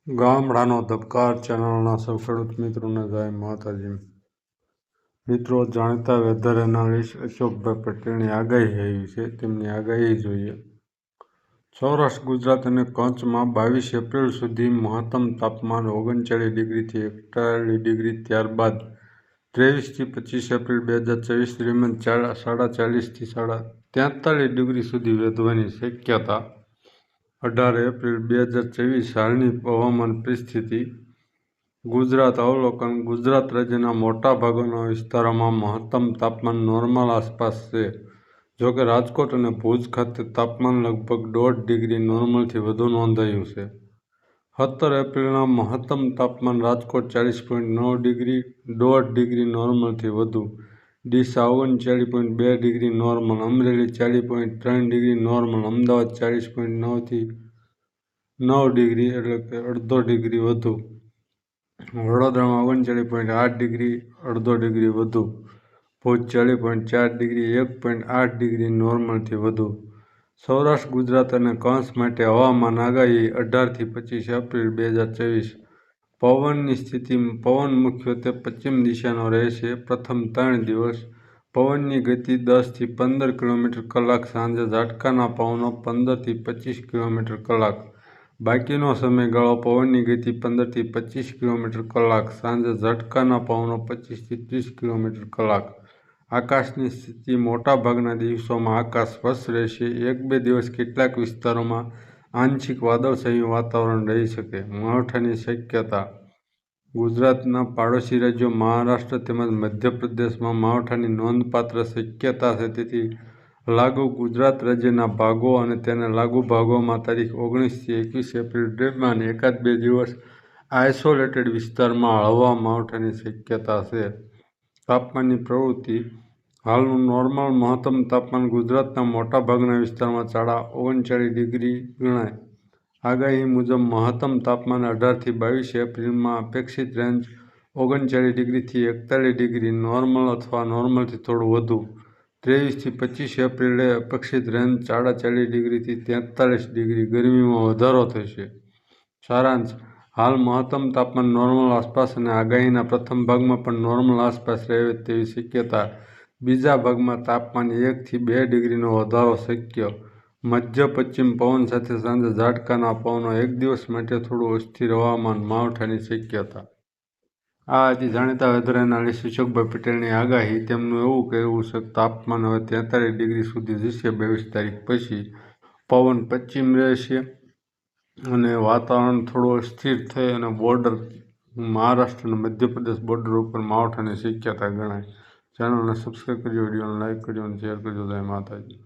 ગામડાનો ધબકાર ચેનલના સૌ ખેડૂત મિત્રોને જય માતાજી. મિત્રો, જાણીતા વેધર એનાલિસ્ટ અશોકભાઈ પટેલની આગાહી આવી છે. તેમની આગાહી જોઈએ. સૌરાષ્ટ્ર ગુજરાત અને કચ્છમાં 22 એપ્રિલ સુધી મહત્તમ તાપમાન 39 ડિગ્રીથી 41 ડિગ્રી, ત્યારબાદ 23 થી 25 એપ્રિલ 2024 દરમિયાન 40 થી 43 ડિગ્રી સુધી વધવાની શક્યતા. 18 એપ્રિલ 2024 હાલની હવામાન પરિસ્થિતિ. ગુજરાત અવલોકન. ગુજરાત રાજ્યના મોટાભાગના વિસ્તારોમાં મહત્તમ તાપમાન નોર્મલ આસપાસ છે. જોકે રાજકોટ અને ભુજ ખાતે તાપમાન લગભગ 1.5 ડિગ્રી નોર્મલથી વધુ નોંધાયું છે. 17 એપ્રિલના મહત્તમ તાપમાન રાજકોટ 40.9 ડિગ્રી, 1.5 ડિગ્રી નોર્મલથી વધુ. Deesa 39.2 degree normal, Amreli 40.3 degree normal, Ahmedabad 40.9 થી 9 ડિગ્રી એટલે કે અડધો ડિગ્રી વધુ. વડોદરામાં 39.8 ડિગ્રી, અડધો ડિગ્રી વધુ. ભુજ 40.4 ડિગ્રી, 1.8 ડિગ્રી નોર્મલથી વધુ. સૌરાષ્ટ્ર ગુજરાત અને કચ્છ માટે હવામાન આગાહી 18 થી 25 એપ્રિલ 2024. પવનની સ્થિતિ. પવન મુખ્યત્વે પશ્ચિમ દિશાનો રહેશે પ્રથમ 3 દિવસ. પવનની ગતિ 10 થી 15 કિલોમીટર કલાક. સાંજે ઝાટકાના પવનો 15 થી 25 કિલોમીટર કલાક. બાકીનો સમયગાળો પવનની ગતિ 15 થી 25 કિલોમીટર કલાક. સાંજે ઝાટકાના પવનો 25 થી 30 કિલોમીટર કલાક. આકાશની સ્થિતિ. મોટાભાગના દિવસોમાં આકાશ સ્વચ્છ રહેશે. 1-2 દિવસ કેટલાક વિસ્તારોમાં આંશિક વાદળછાયું વાતાવરણ રહી શકે. માવઠાની શક્યતા. ગુજરાતના પાડોશી રાજ્યો મહારાષ્ટ્ર તેમજ મધ્યપ્રદેશમાં માવઠાની નોંધપાત્ર શક્યતા છે. તેથી લાગુ ગુજરાત રાજ્યના ભાગો અને તેને લાગુ ભાગોમાં તારીખ 19 થી 21 એપ્રિલ દરમિયાન 1-2 દિવસ આઇસોલેટેડ વિસ્તારમાં હળવા માવઠાની શક્યતા છે. તાપમાનની પ્રવૃત્તિ. હાલનું નોર્મલ મહત્તમ તાપમાન ગુજરાતના મોટાભાગના વિસ્તારોમાં 39 ડિગ્રી ગણાય. આગાહી મુજબ મહત્તમ તાપમાન 18 થી 22 એપ્રિલમાં અપેક્ષિત રેન્જ 39 ડિગ્રીથી 41 ડિગ્રી નોર્મલ અથવા નોર્મલથી થોડું વધુ. 23 થી 25 એપ્રિલે અપેક્ષિત રેન્જ 44 ડિગ્રીથી 43 ડિગ્રી. ગરમીમાં વધારો થશે. સારાંશ. હાલ મહત્તમ તાપમાન નોર્મલ આસપાસ અને આગાહીના પ્રથમ ભાગમાં પણ નોર્મલ આસપાસ રહે તેવી શક્યતા. બીજા ભાગમાં તાપમાન 1 થી 2 ડિગ્રીનો વધારો શક્ય. મધ્ય પશ્ચિમ પવન સાથે સાંજે ઝાટકાના પવનો. 1 દિવસ માટે થોડું અસ્થિર હવામાન. માવઠાની શક્યતા. આ હતી જાણીતા વેધર એનાલિસ્ટ અશોકભાઈ પટેલની આગાહી. તેમનું એવું કહેવું છે કે તાપમાન હવે 43 ડિગ્રી સુધી જશે 22 તારીખ પછી. પવન પશ્ચિમ રહેશે અને વાતાવરણ થોડું અસ્થિર થઈ અને બોર્ડર મહારાષ્ટ્ર અને મધ્યપ્રદેશ બોર્ડર ઉપર માવઠાની શક્યતા ગણાય. ચેનલને સબસ્ક્રાઈબ કરજો, વિડીયોને લાઇક કરજો અને શેર કરજો. જય માતાજી.